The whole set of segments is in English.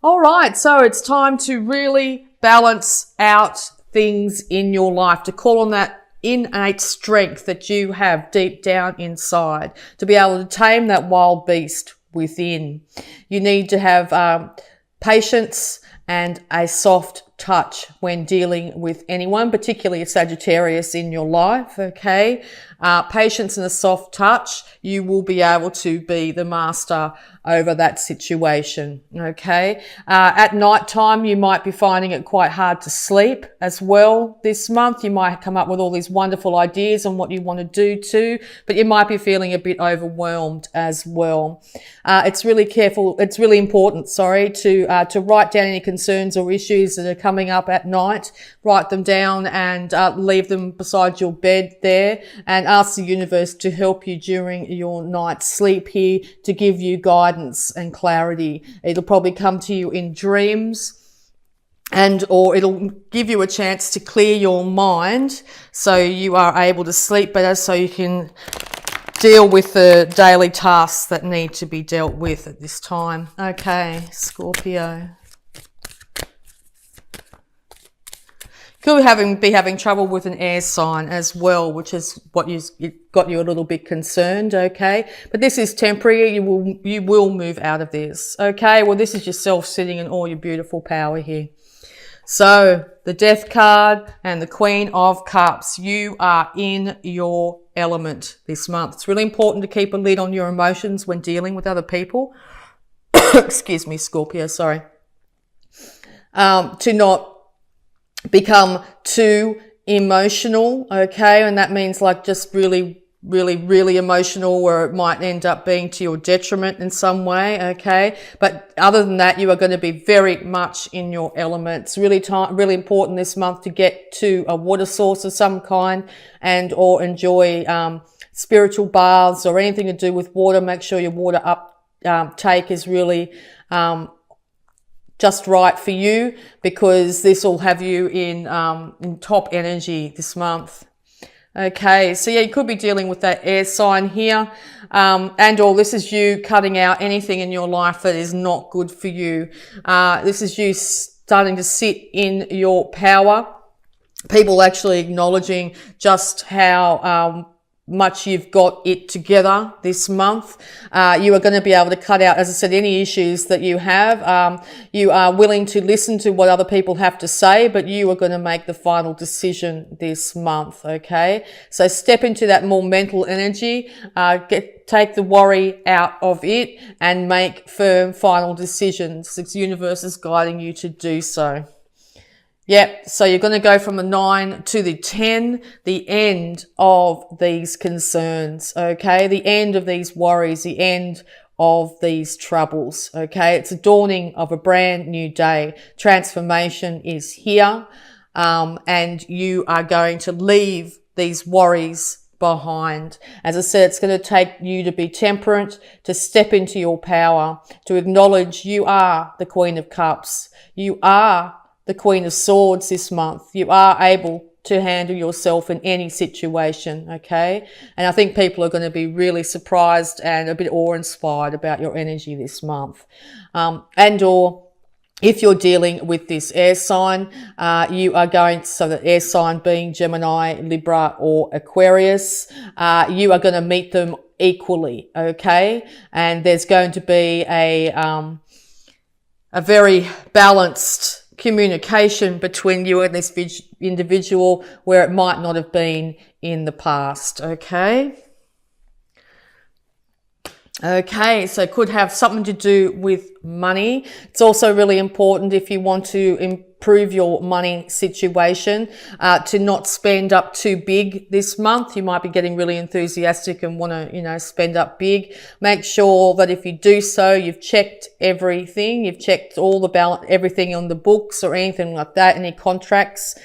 All right, so it's time to really balance out things in your life, to call on that innate strength that you have deep down inside, to be able to tame that wild beast within. You need to have patience and a soft touch when dealing with anyone, particularly a Sagittarius in your life, okay? Patience and a soft touch, you will be able to be the master over that situation, okay? At night time, you might be finding it quite hard to sleep as well this month. You might come up with all these wonderful ideas on what you want to do too, but you might be feeling a bit overwhelmed as well. It's really important, to write down any concerns or issues that are coming up at night. Write them down and leave them beside your bed there, and ask the universe to help you during your night's sleep here, to give you guidance and clarity. It'll probably come to you in dreams, or it'll give you a chance to clear your mind so you are able to sleep better, so you can deal with the daily tasks that need to be dealt with at this time. Okay, Scorpio. Could be having trouble with an air sign as well, which is what got you a little bit concerned, okay? But this is temporary. You will move out of this, okay? Well, this is yourself sitting in all your beautiful power here. So the Death card and the Queen of Cups, you are in your element this month. It's really important to keep a lid on your emotions when dealing with other people. Excuse me, Scorpio, sorry. To not become too emotional, okay? And that means like just really emotional, where it might end up being to your detriment in some way, okay? But other than that, you are going to be very much in your element. It's really important this month to get to a water source of some kind, and or enjoy spiritual baths or anything to do with water. Make sure your water uptake is really just right for you, because this will have you in top energy this month. Okay, so yeah, you could be dealing with that air sign here, or this is you cutting out anything in your life that is not good for you. This is you starting to sit in your power. People actually acknowledging just how much you've got it together this month. You are going to be able to cut out, as I said, any issues that you have. You are willing to listen to what other people have to say, but you are going to make the final decision this month, okay? So step into that more mental energy, take the worry out of it, and make firm final decisions. The universe is guiding you to do so. Yep, so you're going to go from the 9 to the 10, the end of these concerns, okay? The end of these worries, the end of these troubles, okay? It's a dawning of a brand new day. Transformation is here, and you are going to leave these worries behind. As I said, it's going to take you to be temperate, to step into your power, to acknowledge you are the Queen of Cups. You are the Queen of Swords this month. You are able to handle yourself in any situation, okay? And I think people are going to be really surprised and a bit awe-inspired about your energy this month. Or if you're dealing with this air sign, you are going, so the air sign being Gemini, Libra, or Aquarius, you are going to meet them equally, okay? And there's going to be a very balanced communication between you and this individual, where it might not have been in the past, okay? Okay, so it could have something to do with money. It's also really important, if you want to improve your money situation, to not spend up too big this month. You might be getting really enthusiastic and want to, spend up big. Make sure that if you do so, you've checked everything. You've checked all the balance, everything on the books or anything like that, any contracts.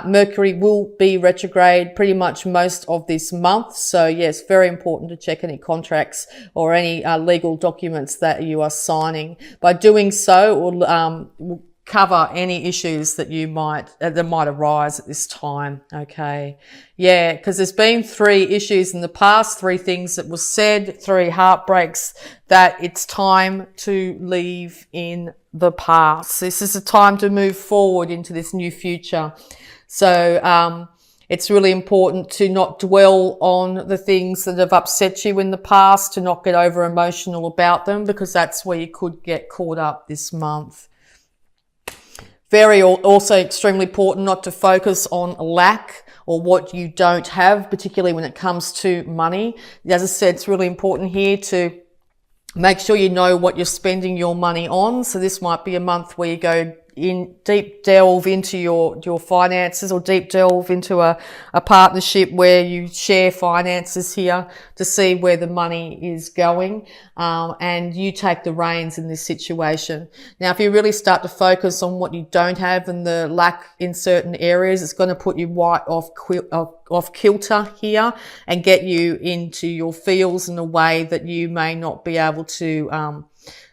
Mercury will be retrograde pretty much most of this month. So yes, very important to check any contracts or any legal documents that you are signing. By doing so, it will cover any issues that that might arise at this time. Okay. Yeah, because there's been 3 issues in the past, 3 things that was said, 3 heartbreaks that it's time to leave in the past. This is a time to move forward into this new future. So it's really important to not dwell on the things that have upset you in the past, to not get over emotional about them, because that's where you could get caught up this month. Also extremely important not to focus on lack or what you don't have, particularly when it comes to money. As I said, it's really important here to make sure you know what you're spending your money on. So this might be a month where you go in deep delve into your finances, or deep delve into a partnership where you share finances here to see where the money is going, and you take the reins in this situation. Now, if you really start to focus on what you don't have and the lack in certain areas, it's going to put you right off kilter here and get you into your feels in a way that you may not be able to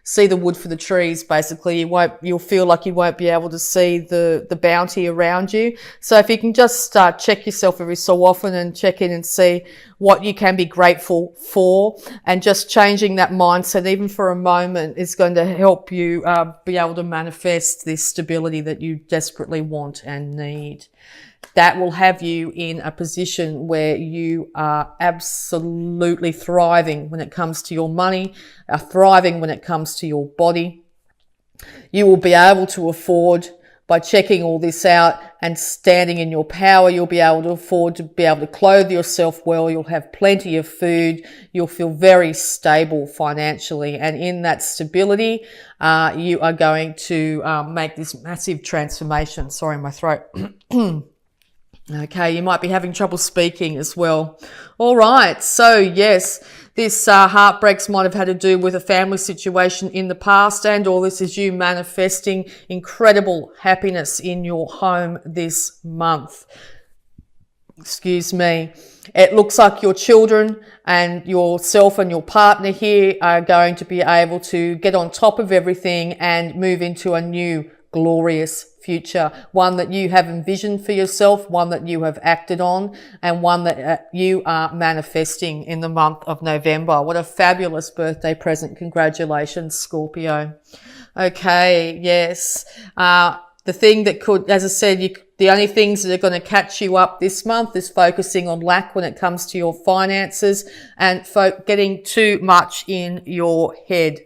see the wood for the trees. Basically, you'll feel like you won't be able to see the bounty around you. So if you can just check yourself every so often and check in and see what you can be grateful for, and just changing that mindset even for a moment is going to help you be able to manifest this stability that you desperately want and need. That will have you in a position where you are absolutely thriving when it comes to your money, thriving when it comes to your body. You will be able to afford, by checking all this out and standing in your power, you'll be able to afford to be able to clothe yourself well. You'll have plenty of food. You'll feel very stable financially. And in that stability, you are going to make this massive transformation. Sorry, my throat. Okay, you might be having trouble speaking as well. All right, so yes, this heartbreaks might have had to do with a family situation in the past, and all this is you manifesting incredible happiness in your home this month. Excuse me. It looks like your children and yourself and your partner here are going to be able to get on top of everything and move into a new glorious future, one that you have envisioned for yourself, one that you have acted on, and one that you are manifesting in the month of November. What a fabulous birthday present. Congratulations, Scorpio. Okay, yes. The thing that could, as I said, the only things that are going to catch you up this month is focusing on lack when it comes to your finances and getting too much in your head.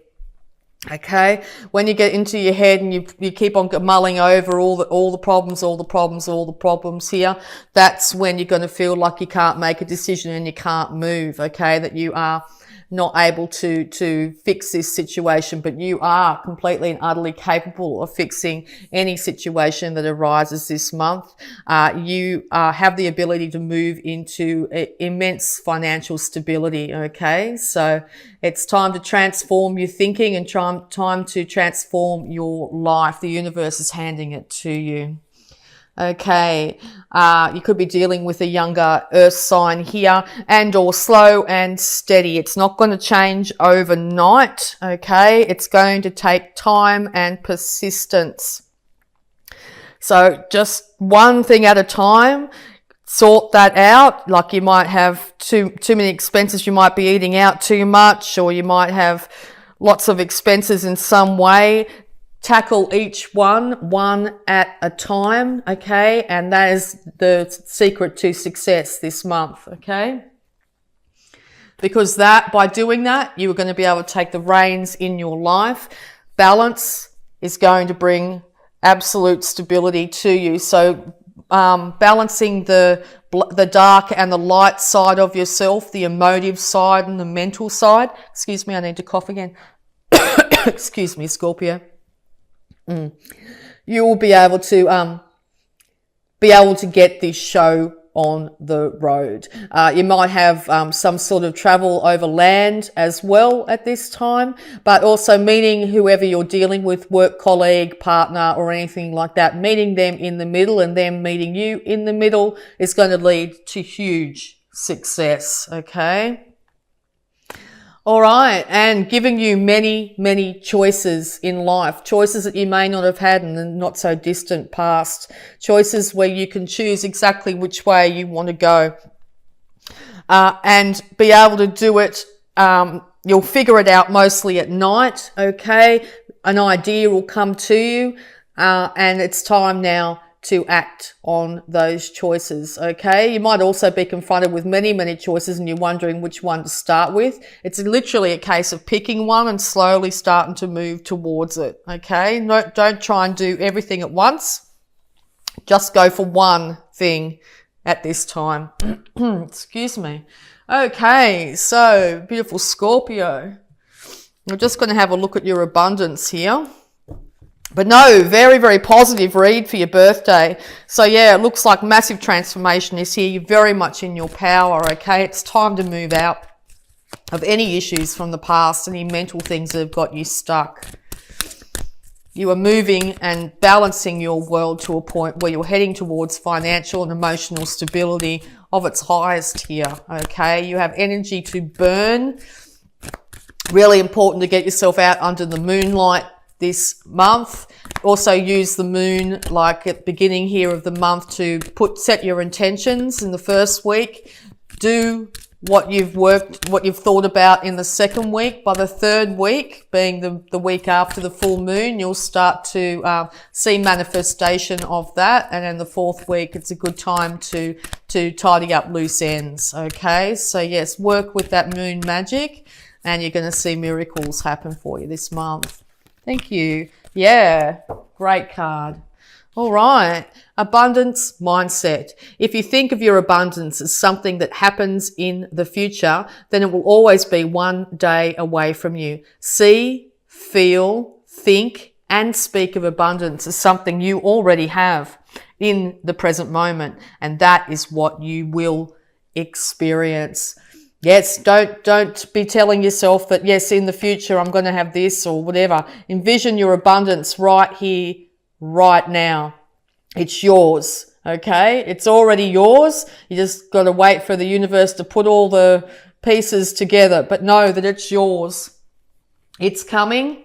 Okay, when you get into your head and you keep on mulling over all the problems here, that's when you're going to feel like you can't make a decision and you can't move. Okay, that you are not able to fix this situation, but you are completely and utterly capable of fixing any situation that arises this month. You have the ability to move into immense financial stability. Okay, so it's time to transform your thinking and time to transform your life. The universe is handing it to you. Okay, you could be dealing with a younger earth sign here, and or slow and steady. It's not going to change overnight, okay? It's going to take time and persistence. So just one thing at a time, sort that out. Like you might have too many expenses, you might be eating out too much, or you might have lots of expenses in some way. Tackle each one at a time, okay? And that is the secret to success this month, okay? Because by doing that, you are going to be able to take the reins in your life. Balance is going to bring absolute stability to you. So balancing the dark and the light side of yourself, the emotive side and the mental side. Excuse me, I need to cough again. Excuse me, Scorpio. You will be able to get this show on the road. You might have some sort of travel over land as well at this time, but also meeting whoever you're dealing with, work colleague, partner, or anything like that, meeting them in the middle and them meeting you in the middle is going to lead to huge success, okay? All right, and giving you many, many choices in life, choices that you may not have had in the not so distant past, choices where you can choose exactly which way you want to go, and be able to do it. You'll figure it out mostly at night, okay? an idea will come to you, and it's time now to act on those choices. Okay, you might also be confronted with many choices and you're wondering which one to start with. It's literally a case of picking one and slowly starting to move towards it. Okay, no, don't try and do everything at once. Just go for one thing at this time. Excuse me. Okay, so beautiful Scorpio, we're just going to have a look at your abundance here. But no, very positive read for your birthday. So yeah, it looks like massive transformation is here. You're very much in your power, okay? It's time to move out of any issues from the past, any mental things that have got you stuck. You are moving and balancing your world to a point where you're heading towards financial and emotional stability of its highest here, okay? You have energy to burn. Really important to get yourself out under the moonlight this month. Also use the moon like at the beginning here of the month to set your intentions in the first week. Do what you've thought about in the second week. By the third week, being the week after the full moon, you'll start to see manifestation of that. And then the fourth week, it's a good time to tidy up loose ends. Okay, so yes, work with that moon magic and you're going to see miracles happen for you this month. Thank you. Yeah, great card. All right, abundance mindset. If you think of your abundance as something that happens in the future, then it will always be one day away from you. See, feel, think, and speak of abundance as something you already have in the present moment, and that is what you will experience. Yes, don't be telling yourself that, yes, in the future I'm going to have this or whatever. Envision your abundance right here, right now. It's yours, okay? It's already yours. You just got to wait for the universe to put all the pieces together. But know that it's yours. It's coming,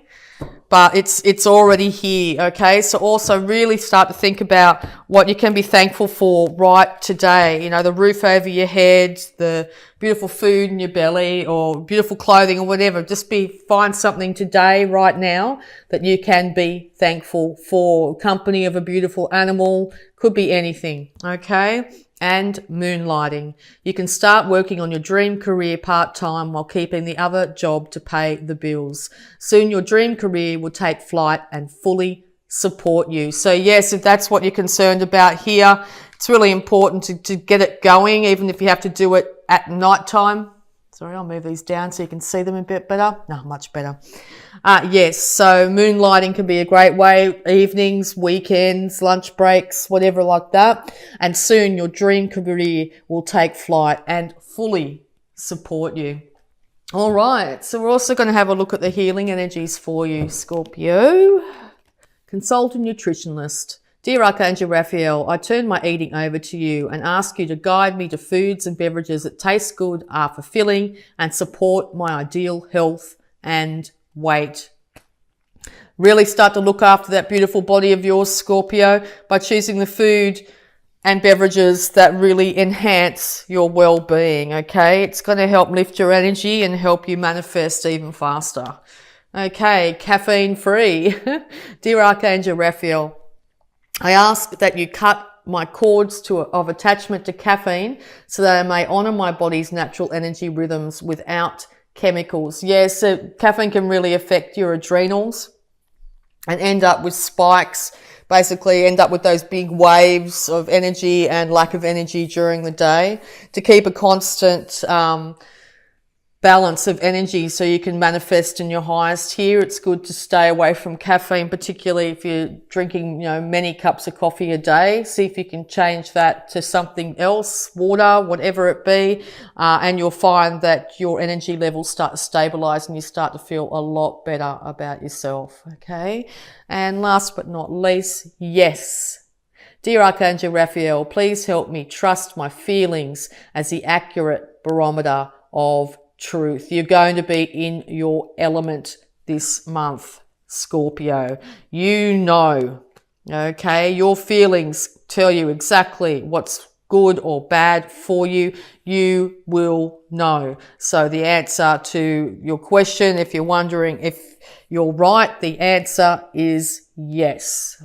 but it's already here, okay? So also really start to think about what you can be thankful for right today. You know, the roof over your head, the beautiful food in your belly, or beautiful clothing or whatever. Just find something today, right now, that you can be thankful for. Company of a beautiful animal, could be anything, okay? And moonlighting. You can start working on your dream career part-time while keeping the other job to pay the bills. Soon your dream career will take flight and fully support you. So yes, if that's what you're concerned about here, it's really important to get it going, even if you have to do it at night time. Sorry, I'll move these down so you can see them a bit better. No, much better. Yes, so moonlighting can be a great way, evenings, weekends, lunch breaks, whatever like that. And soon your dream career will take flight and fully support you. All right, so we're also going to have a look at the healing energies for you, Scorpio. Consult a nutritionist. Dear Archangel Raphael, I turn my eating over to you and ask you to guide me to foods and beverages that taste good, are fulfilling, and support my ideal health and weight. Really start to look after that beautiful body of yours, Scorpio, by choosing the food and beverages that really enhance your well-being, okay? It's going to help lift your energy and help you manifest even faster. Okay, caffeine-free. Dear Archangel Raphael, I ask that you cut my cords of attachment to caffeine so that I may honour my body's natural energy rhythms without chemicals. Yes, so caffeine can really affect your adrenals and end up with spikes, basically end up with those big waves of energy and lack of energy during the day. To keep a constant balance of energy so you can manifest in your highest here, it's good to stay away from caffeine, particularly if you're drinking, many cups of coffee a day. See if you can change that to something else, water, whatever it be, and you'll find that your energy levels start to stabilize and you start to feel a lot better about yourself, okay? And last but not least, yes. Dear Archangel Raphael, please help me trust my feelings as the accurate barometer of truth. You're going to be in your element this month, Scorpio. You know, okay? Your feelings tell you exactly what's good or bad for you, you will know. So the answer to your question, if you're wondering if you're right, the answer is yes.